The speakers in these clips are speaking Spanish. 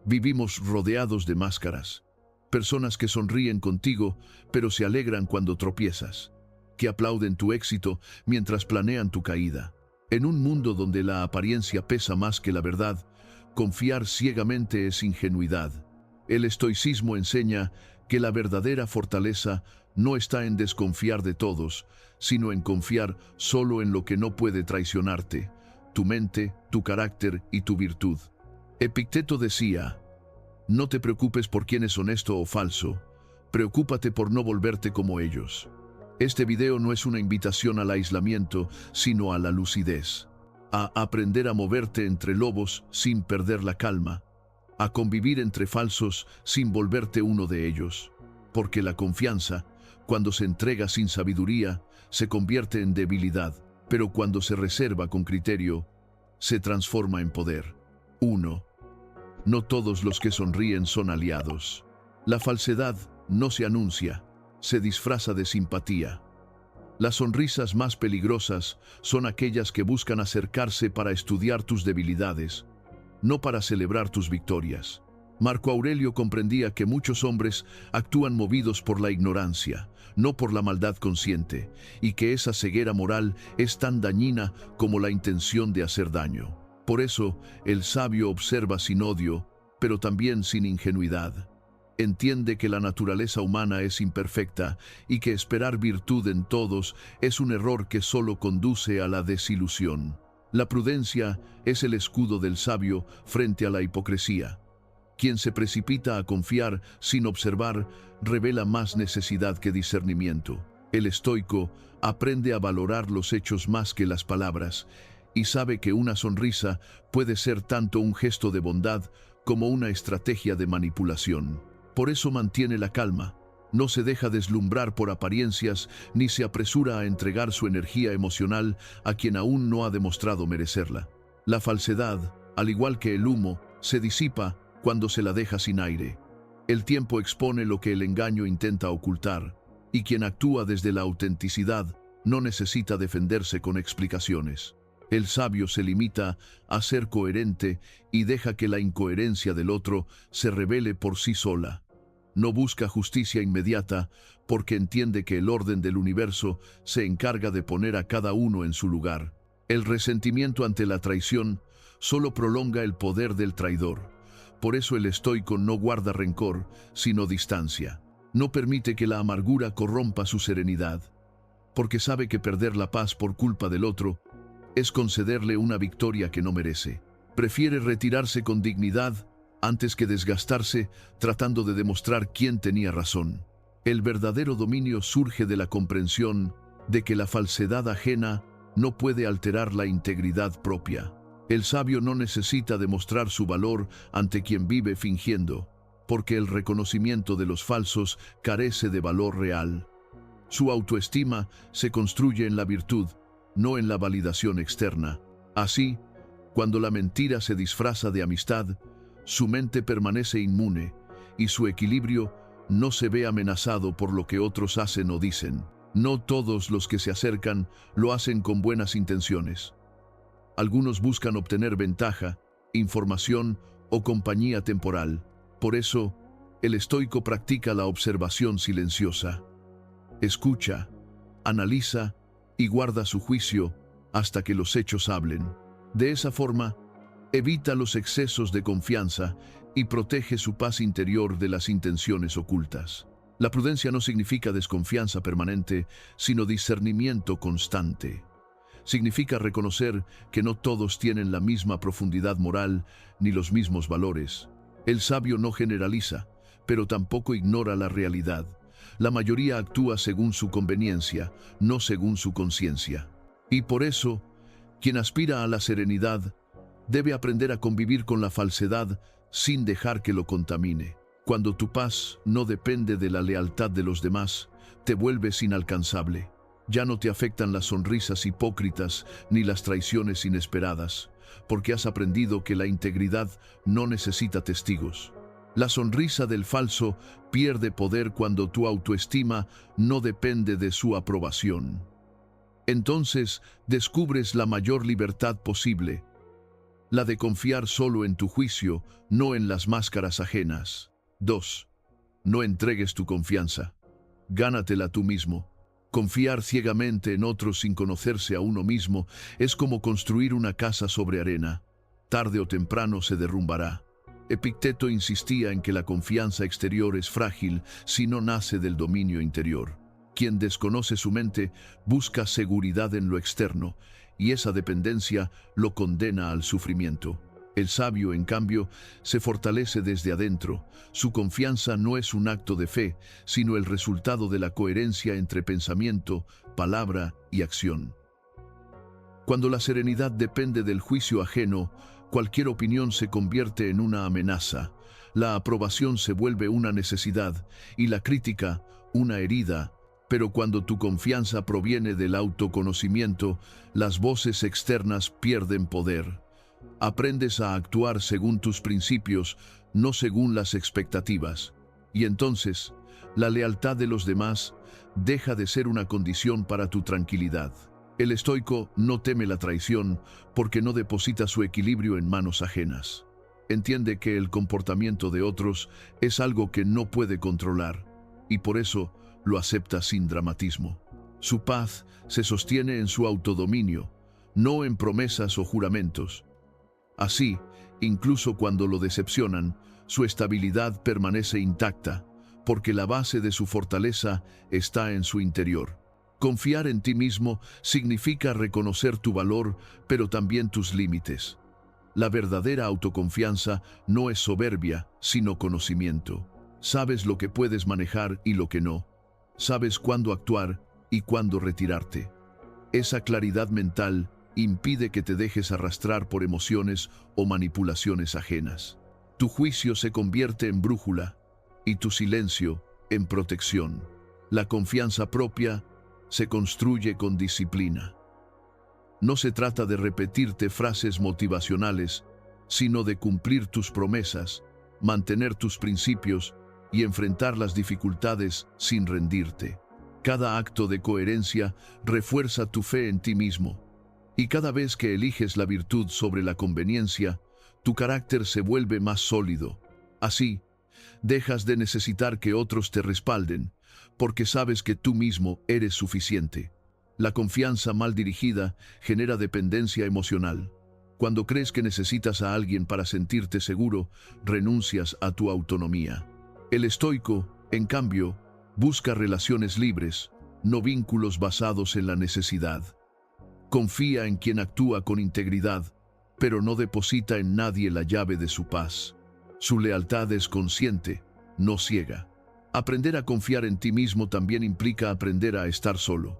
Vivimos rodeados de máscaras. Personas que sonríen contigo, pero se alegran cuando tropiezas. Que aplauden tu éxito mientras planean tu caída. En un mundo donde la apariencia pesa más que la verdad, confiar ciegamente es ingenuidad. El estoicismo enseña que la verdadera fortaleza no está en desconfiar de todos, sino en confiar solo en lo que no puede traicionarte, tu mente, tu carácter y tu virtud. Epicteto decía: no te preocupes por quién es honesto o falso, preocúpate por no volverte como ellos. Este video no es una invitación al aislamiento, sino a la lucidez, a aprender a moverte entre lobos sin perder la calma, a convivir entre falsos sin volverte uno de ellos, porque la confianza, cuando se entrega sin sabiduría, se convierte en debilidad, pero cuando se reserva con criterio, se transforma en poder. 1. No todos los que sonríen son aliados. La falsedad no se anuncia, se disfraza de simpatía. Las sonrisas más peligrosas son aquellas que buscan acercarse para estudiar tus debilidades, no para celebrar tus victorias. Marco Aurelio comprendía que muchos hombres actúan movidos por la ignorancia, no por la maldad consciente, y que esa ceguera moral es tan dañina como la intención de hacer daño. Por eso, el sabio observa sin odio, pero también sin ingenuidad. Entiende que la naturaleza humana es imperfecta y que esperar virtud en todos es un error que solo conduce a la desilusión. La prudencia es el escudo del sabio frente a la hipocresía. Quien se precipita a confiar sin observar revela más necesidad que discernimiento. El estoico aprende a valorar los hechos más que las palabras y sabe que una sonrisa puede ser tanto un gesto de bondad como una estrategia de manipulación. Por eso mantiene la calma, no se deja deslumbrar por apariencias ni se apresura a entregar su energía emocional a quien aún no ha demostrado merecerla. La falsedad, al igual que el humo, se disipa cuando se la deja sin aire. El tiempo expone lo que el engaño intenta ocultar, y quien actúa desde la autenticidad no necesita defenderse con explicaciones. El sabio se limita a ser coherente y deja que la incoherencia del otro se revele por sí sola. No busca justicia inmediata porque entiende que el orden del universo se encarga de poner a cada uno en su lugar. El resentimiento ante la traición solo prolonga el poder del traidor. Por eso el estoico no guarda rencor, sino distancia. No permite que la amargura corrompa su serenidad, porque sabe que perder la paz por culpa del otro es concederle una victoria que no merece. Prefiere retirarse con dignidad antes que desgastarse tratando de demostrar quién tenía razón. El verdadero dominio surge de la comprensión de que la falsedad ajena no puede alterar la integridad propia. El sabio no necesita demostrar su valor ante quien vive fingiendo, porque el reconocimiento de los falsos carece de valor real. Su autoestima se construye en la virtud, no en la validación externa. Así, cuando la mentira se disfraza de amistad, su mente permanece inmune y su equilibrio no se ve amenazado por lo que otros hacen o dicen. No todos los que se acercan lo hacen con buenas intenciones. Algunos buscan obtener ventaja, información o compañía temporal. Por eso, el estoico practica la observación silenciosa. Escucha, analiza y guarda su juicio hasta que los hechos hablen. De esa forma, evita los excesos de confianza y protege su paz interior de las intenciones ocultas. La prudencia no significa desconfianza permanente, sino discernimiento constante. Significa reconocer que no todos tienen la misma profundidad moral ni los mismos valores. El sabio no generaliza, pero tampoco ignora la realidad. La mayoría actúa según su conveniencia, no según su conciencia. Y por eso, quien aspira a la serenidad debe aprender a convivir con la falsedad sin dejar que lo contamine. Cuando tu paz no depende de la lealtad de los demás, te vuelves inalcanzable. Ya no te afectan las sonrisas hipócritas ni las traiciones inesperadas, porque has aprendido que la integridad no necesita testigos. La sonrisa del falso pierde poder cuando tu autoestima no depende de su aprobación. Entonces descubres la mayor libertad posible, La de confiar solo en tu juicio, no en las máscaras ajenas. 2. No entregues tu confianza. Gánatela tú mismo. Confiar ciegamente en otros sin conocerse a uno mismo es como construir una casa sobre arena. Tarde o temprano se derrumbará. Epicteto insistía en que la confianza exterior es frágil si no nace del dominio interior. Quien desconoce su mente busca seguridad en lo externo, y esa dependencia lo condena al sufrimiento. El sabio, en cambio, se fortalece desde adentro. Su confianza no es un acto de fe, sino el resultado de la coherencia entre pensamiento, palabra y acción. Cuando la serenidad depende del juicio ajeno, cualquier opinión se convierte en una amenaza, la aprobación se vuelve una necesidad y la crítica una herida. Pero cuando tu confianza proviene del autoconocimiento, las voces externas pierden poder. Aprendes a actuar según tus principios, no según las expectativas. Y entonces, la lealtad de los demás deja de ser una condición para tu tranquilidad. El estoico no teme la traición porque no deposita su equilibrio en manos ajenas. Entiende que el comportamiento de otros es algo que no puede controlar, y por eso lo acepta sin dramatismo. Su paz se sostiene en su autodominio, no en promesas o juramentos. Así, incluso cuando lo decepcionan, su estabilidad permanece intacta, porque la base de su fortaleza está en su interior. Confiar en ti mismo significa reconocer tu valor, pero también tus límites. La verdadera autoconfianza no es soberbia, sino conocimiento. Sabes lo que puedes manejar y lo que no. Sabes cuándo actuar y cuándo retirarte. Esa claridad mental impide que te dejes arrastrar por emociones o manipulaciones ajenas. Tu juicio se convierte en brújula y tu silencio en protección. La confianza propia se construye con disciplina. No se trata de repetirte frases motivacionales, sino de cumplir tus promesas, mantener tus principios y enfrentar las dificultades sin rendirte. Cada acto de coherencia refuerza tu fe en ti mismo, y cada vez que eliges la virtud sobre la conveniencia, tu carácter se vuelve más sólido. Así, dejas de necesitar que otros te respalden, porque sabes que tú mismo eres suficiente. La confianza mal dirigida genera dependencia emocional. Cuando crees que necesitas a alguien para sentirte seguro, renuncias a tu autonomía. El estoico, en cambio, busca relaciones libres, no vínculos basados en la necesidad. Confía en quien actúa con integridad, pero no deposita en nadie la llave de su paz. Su lealtad es consciente, no ciega. Aprender a confiar en ti mismo también implica aprender a estar solo.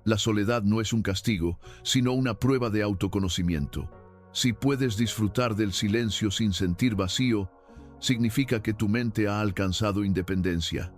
La soledad no es un castigo, sino una prueba de autoconocimiento. Si puedes disfrutar del silencio sin sentir vacío, significa que tu mente ha alcanzado independencia.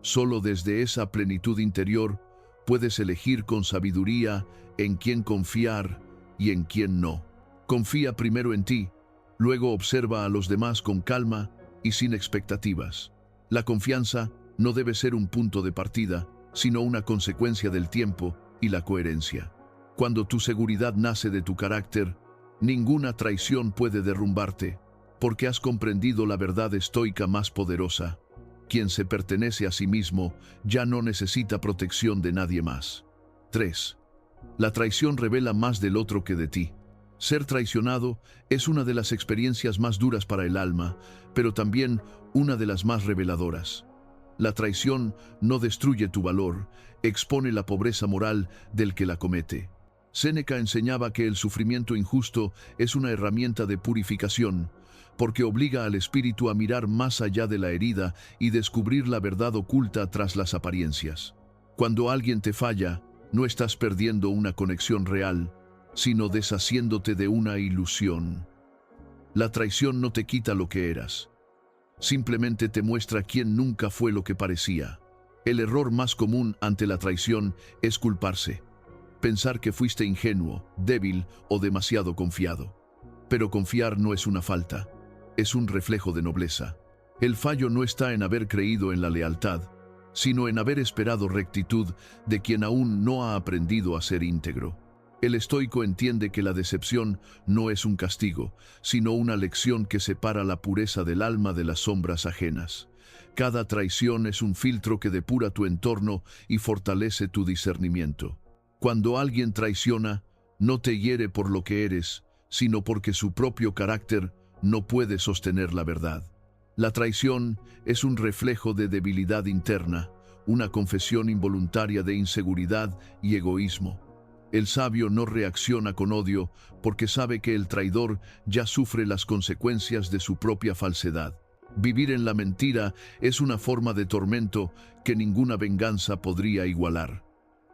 Solo desde esa plenitud interior puedes elegir con sabiduría en quién confiar y en quién no. Confía primero en ti, luego observa a los demás con calma y sin expectativas. La confianza no debe ser un punto de partida, sino una consecuencia del tiempo y la coherencia. Cuando tu seguridad nace de tu carácter, ninguna traición puede derrumbarte, porque has comprendido la verdad estoica más poderosa. Quien se pertenece a sí mismo ya no necesita protección de nadie más. 3. La traición revela más del otro que de ti. Ser traicionado es una de las experiencias más duras para el alma, pero también una de las más reveladoras. La traición no destruye tu valor, expone la pobreza moral del que la comete. Séneca enseñaba que el sufrimiento injusto es una herramienta de purificación, porque obliga al espíritu a mirar más allá de la herida y descubrir la verdad oculta tras las apariencias. Cuando alguien te falla, no estás perdiendo una conexión real, sino deshaciéndote de una ilusión. La traición no te quita lo que eras. Simplemente te muestra quién nunca fue lo que parecía. El error más común ante la traición es culparse. Pensar que fuiste ingenuo, débil o demasiado confiado. Pero confiar no es una falta, es un reflejo de nobleza. El fallo no está en haber creído en la lealtad, sino en haber esperado rectitud de quien aún no ha aprendido a ser íntegro. El estoico entiende que la decepción no es un castigo, sino una lección que separa la pureza del alma de las sombras ajenas. Cada traición es un filtro que depura tu entorno y fortalece tu discernimiento. Cuando alguien traiciona, no te hiere por lo que eres, sino porque su propio carácter no puede sostener la verdad. La traición es un reflejo de debilidad interna, una confesión involuntaria de inseguridad y egoísmo. El sabio no reacciona con odio porque sabe que el traidor ya sufre las consecuencias de su propia falsedad. Vivir en la mentira es una forma de tormento que ninguna venganza podría igualar.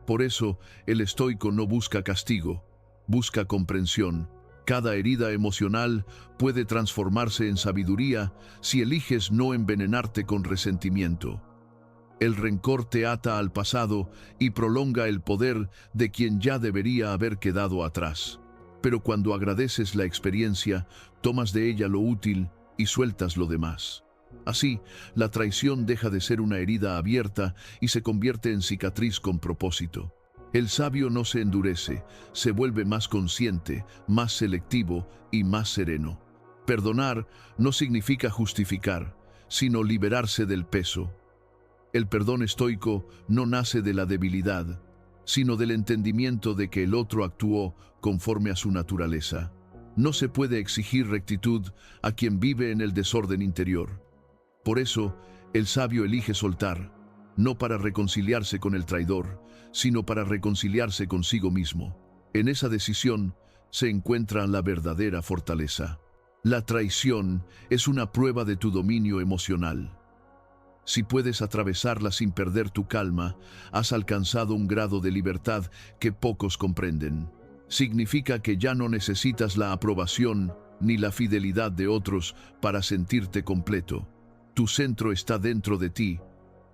Por eso, el estoico no busca castigo, busca comprensión. Cada herida emocional puede transformarse en sabiduría si eliges no envenenarte con resentimiento. El rencor te ata al pasado y prolonga el poder de quien ya debería haber quedado atrás. Pero cuando agradeces la experiencia, tomas de ella lo útil y sueltas lo demás. Así, la traición deja de ser una herida abierta y se convierte en cicatriz con propósito. El sabio no se endurece, se vuelve más consciente, más selectivo y más sereno. Perdonar no significa justificar, sino liberarse del peso. El perdón estoico no nace de la debilidad, sino del entendimiento de que el otro actuó conforme a su naturaleza. No se puede exigir rectitud a quien vive en el desorden interior. Por eso, el sabio elige soltar, no para reconciliarse con el traidor, sino para reconciliarse consigo mismo. En esa decisión se encuentra la verdadera fortaleza. La traición es una prueba de tu dominio emocional. Si puedes atravesarla sin perder tu calma, has alcanzado un grado de libertad que pocos comprenden. Significa que ya no necesitas la aprobación ni la fidelidad de otros para sentirte completo. Tu centro está dentro de ti,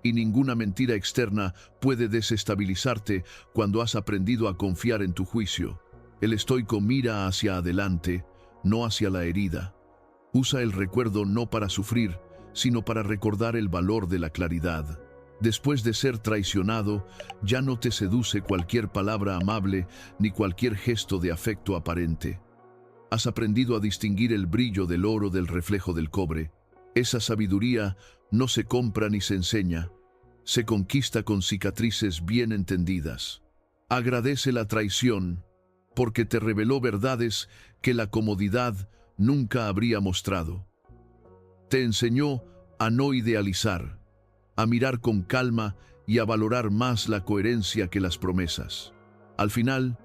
y ninguna mentira externa puede desestabilizarte cuando has aprendido a confiar en tu juicio. El estoico mira hacia adelante, no hacia la herida. Usa el recuerdo no para sufrir, sino para recordar el valor de la claridad. Después de ser traicionado, ya no te seduce cualquier palabra amable ni cualquier gesto de afecto aparente. Has aprendido a distinguir el brillo del oro del reflejo del cobre. Esa sabiduría no se compra ni se enseña, se conquista con cicatrices bien entendidas. Agradece la traición, porque te reveló verdades que la comodidad nunca habría mostrado. Te enseñó a no idealizar, a mirar con calma y a valorar más la coherencia que las promesas. Al final,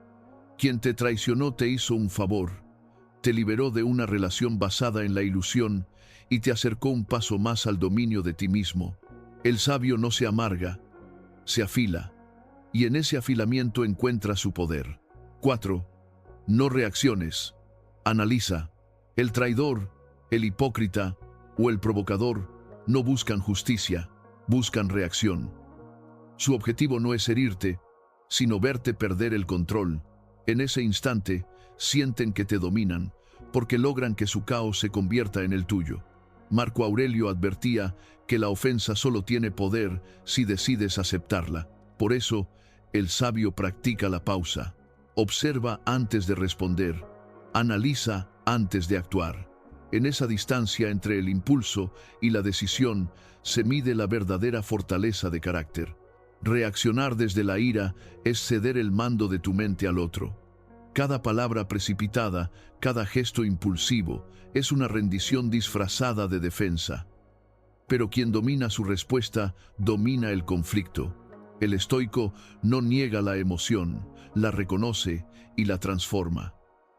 quien te traicionó te hizo un favor, te liberó de una relación basada en la ilusión y te acercó un paso más al dominio de ti mismo. El sabio no se amarga, se afila, y en ese afilamiento encuentra su poder. 4. No reacciones. Analiza. El traidor, el hipócrita o el provocador no buscan justicia, buscan reacción. Su objetivo no es herirte, sino verte perder el control. En ese instante, sienten que te dominan, porque logran que su caos se convierta en el tuyo. Marco Aurelio advertía que la ofensa solo tiene poder si decides aceptarla. Por eso, el sabio practica la pausa. Observa antes de responder. Analiza antes de actuar. En esa distancia entre el impulso y la decisión se mide la verdadera fortaleza de carácter. Reaccionar desde la ira es ceder el mando de tu mente al otro. Cada palabra precipitada, cada gesto impulsivo, es una rendición disfrazada de defensa. Pero quien domina su respuesta, domina el conflicto. El estoico no niega la emoción, la reconoce y la transforma.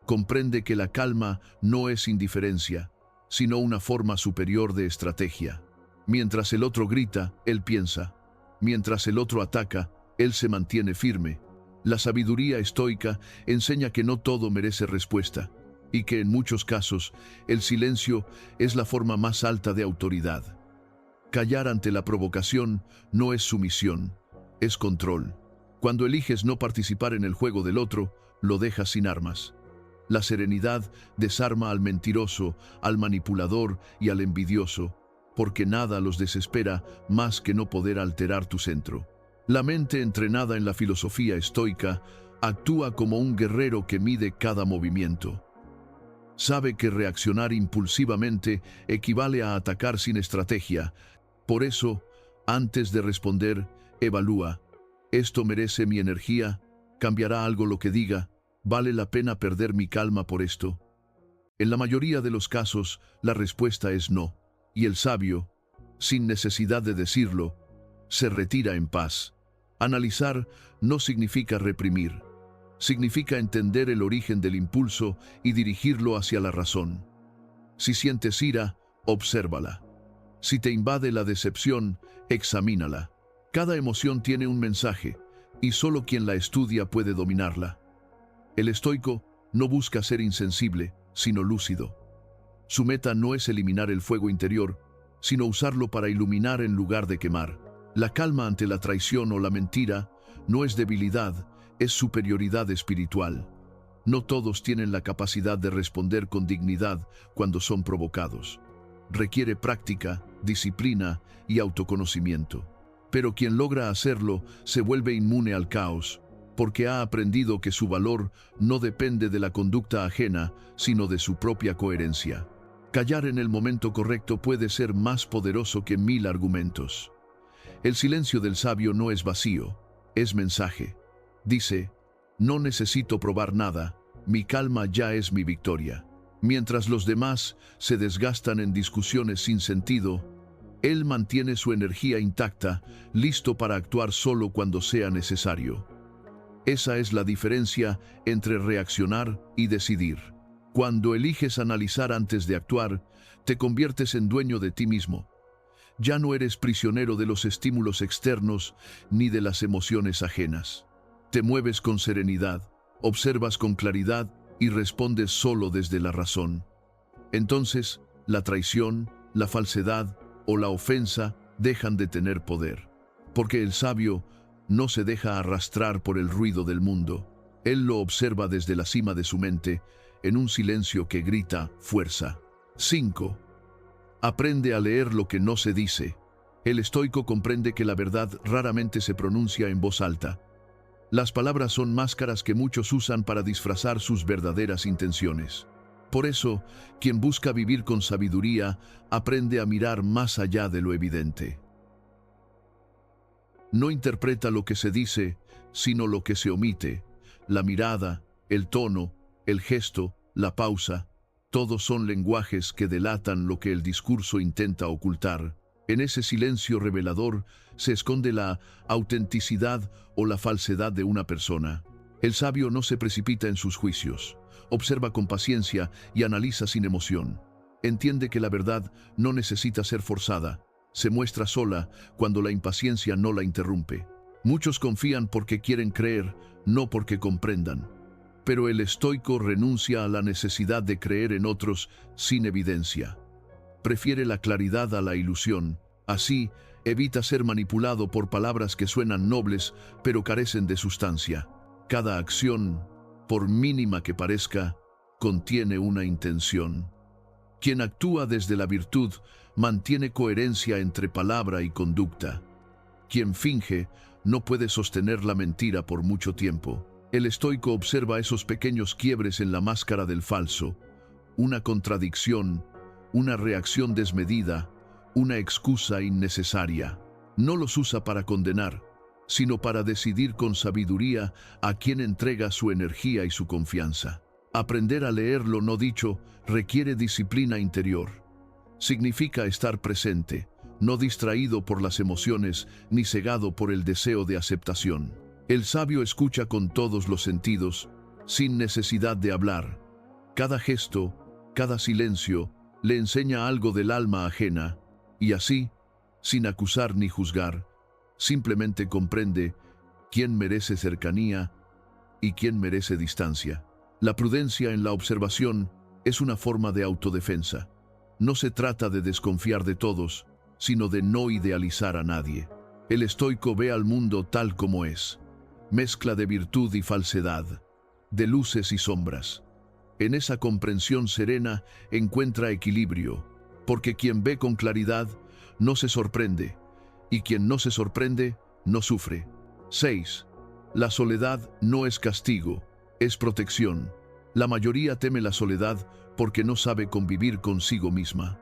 Comprende que la calma no es indiferencia, sino una forma superior de estrategia. Mientras el otro grita, él piensa. Mientras el otro ataca, él se mantiene firme. La sabiduría estoica enseña que no todo merece respuesta y que en muchos casos el silencio es la forma más alta de autoridad. Callar ante la provocación no es sumisión, es control. Cuando eliges no participar en el juego del otro, lo dejas sin armas. La serenidad desarma al mentiroso, al manipulador y al envidioso, porque nada los desespera más que no poder alterar tu centro. La mente entrenada en la filosofía estoica Actúa como un guerrero que mide cada movimiento. Sabe que reaccionar impulsivamente equivale a atacar sin estrategia. Por eso, antes de responder, evalúa. ¿Esto merece mi energía? ¿Cambiará algo lo que diga? ¿Vale la pena perder mi calma por esto? En la mayoría de los casos, la respuesta es no. Y el sabio, sin necesidad de decirlo, se retira en paz. Analizar no significa reprimir. Significa entender el origen del impulso y dirigirlo hacia la razón. Si sientes ira, obsérvala. Si te invade la decepción, examínala. Cada emoción tiene un mensaje, y solo quien la estudia puede dominarla. El estoico no busca ser insensible, sino lúcido. Su meta no es eliminar el fuego interior, sino usarlo para iluminar en lugar de quemar. La calma ante la traición o la mentira no es debilidad, es superioridad espiritual. No todos tienen la capacidad de responder con dignidad cuando son provocados. Requiere práctica, disciplina y autoconocimiento. Pero quien logra hacerlo se vuelve inmune al caos, porque ha aprendido que su valor no depende de la conducta ajena, sino de su propia coherencia. Callar en el momento correcto puede ser más poderoso que 1000 argumentos. El silencio del sabio no es vacío, es mensaje. Dice, no necesito probar nada, mi calma ya es mi victoria. Mientras los demás se desgastan en discusiones sin sentido, él mantiene su energía intacta, listo para actuar solo cuando sea necesario. Esa es la diferencia entre reaccionar y decidir. Cuando eliges analizar antes de actuar, te conviertes en dueño de ti mismo. Ya no eres prisionero de los estímulos externos ni de las emociones ajenas. Te mueves con serenidad, observas con claridad y respondes solo desde la razón. Entonces, la traición, la falsedad o la ofensa dejan de tener poder. Porque el sabio no se deja arrastrar por el ruido del mundo. Él lo observa desde la cima de su mente, en un silencio que grita fuerza. 5. Aprende a leer lo que no se dice. El estoico comprende que la verdad raramente se pronuncia en voz alta. Las palabras son máscaras que muchos usan para disfrazar sus verdaderas intenciones. Por eso, quien busca vivir con sabiduría aprende a mirar más allá de lo evidente. No interpreta lo que se dice, sino lo que se omite. La mirada, el tono, el gesto, la pausa, todos son lenguajes que delatan lo que el discurso intenta ocultar. En ese silencio revelador se esconde la autenticidad o la falsedad de una persona. El sabio no se precipita en sus juicios, observa con paciencia y analiza sin emoción. Entiende que la verdad no necesita ser forzada, se muestra sola cuando la impaciencia no la interrumpe. Muchos confían porque quieren creer, no porque comprendan. Pero el estoico renuncia a la necesidad de creer en otros sin evidencia. Prefiere la claridad a la ilusión. Así, evita ser manipulado por palabras que suenan nobles, pero carecen de sustancia. Cada acción, por mínima que parezca, contiene una intención. Quien actúa desde la virtud mantiene coherencia entre palabra y conducta. Quien finge no puede sostener la mentira por mucho tiempo. El estoico observa esos pequeños quiebres en la máscara del falso, una contradicción, una reacción desmedida, una excusa innecesaria. No los usa para condenar, sino para decidir con sabiduría a quién entrega su energía y su confianza. Aprender a leer lo no dicho requiere disciplina interior. Significa estar presente, no distraído por las emociones ni cegado por el deseo de aceptación. El sabio escucha con todos los sentidos, sin necesidad de hablar. Cada gesto, cada silencio, le enseña algo del alma ajena, y así, sin acusar ni juzgar, simplemente comprende quién merece cercanía y quién merece distancia. La prudencia en la observación es una forma de autodefensa. No se trata de desconfiar de todos, sino de no idealizar a nadie. El estoico ve al mundo tal como es, mezcla de virtud y falsedad, de luces y sombras. En esa comprensión serena encuentra equilibrio, porque quien ve con claridad no se sorprende, y quien no se sorprende no sufre. 6. La soledad no es castigo, es protección. La mayoría teme la soledad porque no sabe convivir consigo misma.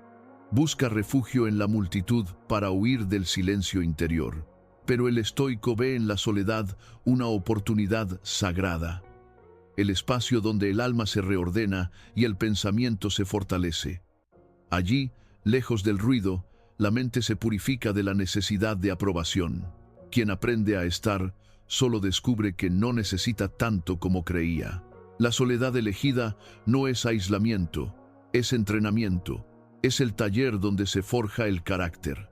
Busca refugio en la multitud para huir del silencio interior. Pero el estoico ve en la soledad una oportunidad sagrada. El espacio donde el alma se reordena y el pensamiento se fortalece. Allí, lejos del ruido, la mente se purifica de la necesidad de aprobación. Quien aprende a estar, solo descubre que no necesita tanto como creía. La soledad elegida no es aislamiento, es entrenamiento, es el taller donde se forja el carácter.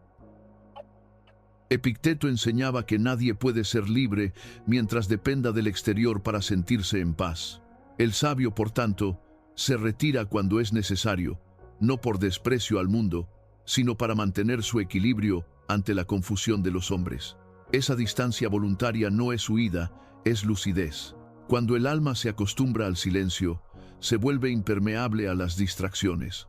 Epicteto enseñaba que nadie puede ser libre mientras dependa del exterior para sentirse en paz. El sabio, por tanto, se retira cuando es necesario, no por desprecio al mundo, sino para mantener su equilibrio ante la confusión de los hombres. Esa distancia voluntaria no es huida, es lucidez. Cuando el alma se acostumbra al silencio, se vuelve impermeable a las distracciones.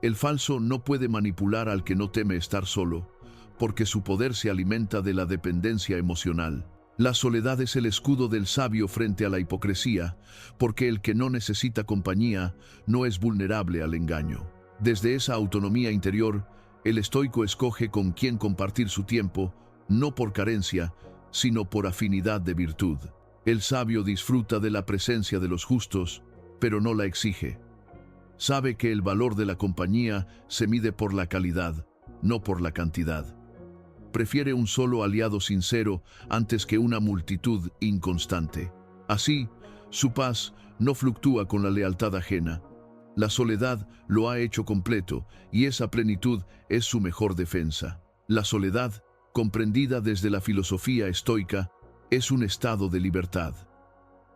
El falso no puede manipular al que no teme estar solo, porque su poder se alimenta de la dependencia emocional. La soledad es el escudo del sabio frente a la hipocresía, porque el que no necesita compañía no es vulnerable al engaño. Desde esa autonomía interior, el estoico escoge con quién compartir su tiempo, no por carencia, sino por afinidad de virtud. El sabio disfruta de la presencia de los justos, pero no la exige. Sabe que el valor de la compañía se mide por la calidad, no por la cantidad. Prefiere un solo aliado sincero antes que una multitud inconstante. Así, su paz no fluctúa con la lealtad ajena. La soledad lo ha hecho completo y esa plenitud es su mejor defensa. La soledad, comprendida desde la filosofía estoica, es un estado de libertad.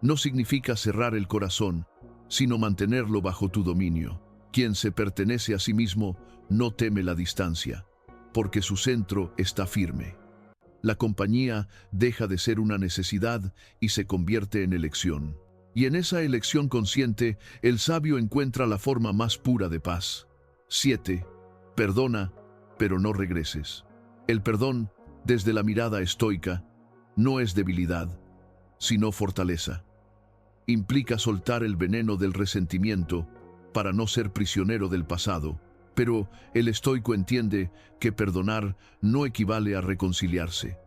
No significa cerrar el corazón, sino mantenerlo bajo tu dominio. Quien se pertenece a sí mismo no teme la distancia, porque su centro está firme. La compañía deja de ser una necesidad y se convierte en elección. Y en esa elección consciente, el sabio encuentra la forma más pura de paz. 7. Perdona, pero no regreses. El perdón, desde la mirada estoica, no es debilidad, sino fortaleza. Implica soltar el veneno del resentimiento para no ser prisionero del pasado. Pero el estoico entiende que perdonar no equivale a reconciliarse.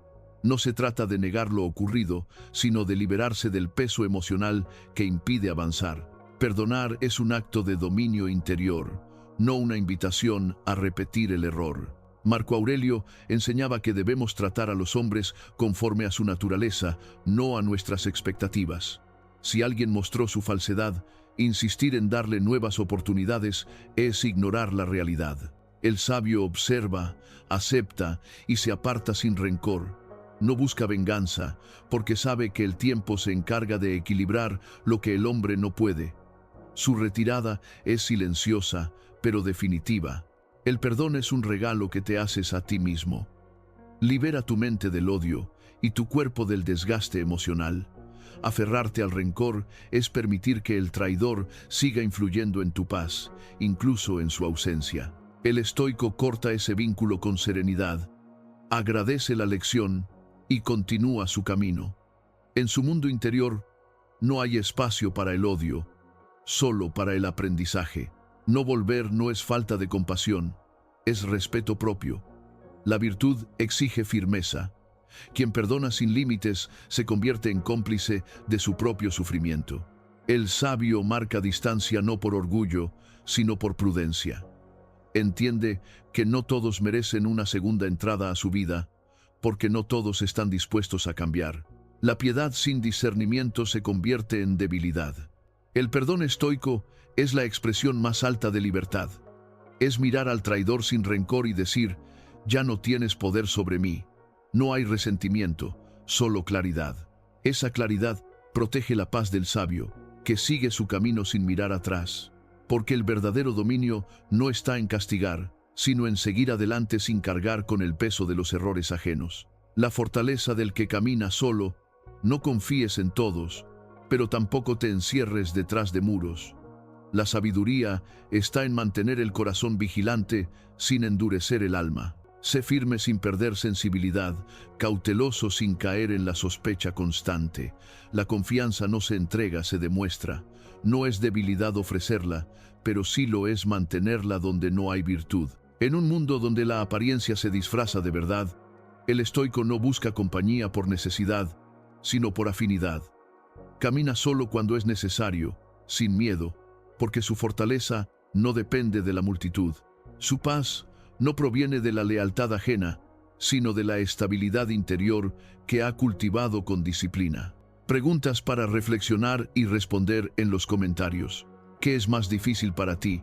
No se trata de negar lo ocurrido, sino de liberarse del peso emocional que impide avanzar. Perdonar es un acto de dominio interior, no una invitación a repetir el error. Marco Aurelio enseñaba que debemos tratar a los hombres conforme a su naturaleza, no a nuestras expectativas. Si alguien mostró su falsedad, insistir en darle nuevas oportunidades es ignorar la realidad. El sabio observa, acepta y se aparta sin rencor. No busca venganza, porque sabe que el tiempo se encarga de equilibrar lo que el hombre no puede. Su retirada es silenciosa, pero definitiva. El perdón es un regalo que te haces a ti mismo. Libera tu mente del odio y tu cuerpo del desgaste emocional. Aferrarte al rencor es permitir que el traidor siga influyendo en tu paz, incluso en su ausencia. El estoico corta ese vínculo con serenidad, agradece la lección y continúa su camino. En su mundo interior no hay espacio para el odio, solo para el aprendizaje. No volver no es falta de compasión, es respeto propio. La virtud exige firmeza. Quien perdona sin límites se convierte en cómplice de su propio sufrimiento. El sabio marca distancia no por orgullo, sino por prudencia. Entiende que no todos merecen una segunda entrada a su vida, porque no todos están dispuestos a cambiar. La piedad sin discernimiento se convierte en debilidad. El perdón estoico es la expresión más alta de libertad. Es mirar al traidor sin rencor y decir, ya no tienes poder sobre mí. No hay resentimiento, solo claridad. Esa claridad protege la paz del sabio, que sigue su camino sin mirar atrás. Porque el verdadero dominio no está en castigar, sino en seguir adelante sin cargar con el peso de los errores ajenos. La fortaleza del que camina solo, no confíes en todos, pero tampoco te encierres detrás de muros. La sabiduría está en mantener el corazón vigilante sin endurecer el alma. Sé firme sin perder sensibilidad, cauteloso sin caer en la sospecha constante. La confianza no se entrega, se demuestra. No es debilidad ofrecerla, pero sí lo es mantenerla donde no hay virtud. En un mundo donde la apariencia se disfraza de verdad, el estoico no busca compañía por necesidad, sino por afinidad. Camina solo cuando es necesario, sin miedo, porque su fortaleza no depende de la multitud. Su paz no proviene de la lealtad ajena, sino de la estabilidad interior que ha cultivado con disciplina. Preguntas para reflexionar y responder en los comentarios. ¿Qué es más difícil para ti?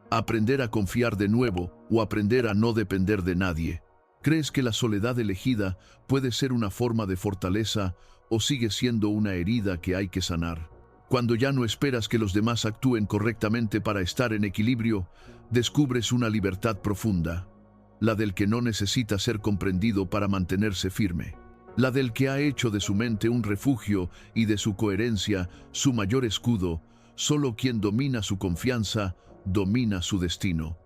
¿Aprender a confiar de nuevo o aprender a no depender de nadie? ¿Crees que la soledad elegida puede ser una forma de fortaleza o sigue siendo una herida que hay que sanar? Cuando ya no esperas que los demás actúen correctamente para estar en equilibrio, descubres una libertad profunda, la del que no necesita ser comprendido para mantenerse firme, la del que ha hecho de su mente un refugio y de su coherencia su mayor escudo. Solo quien domina su confianza, domina su destino.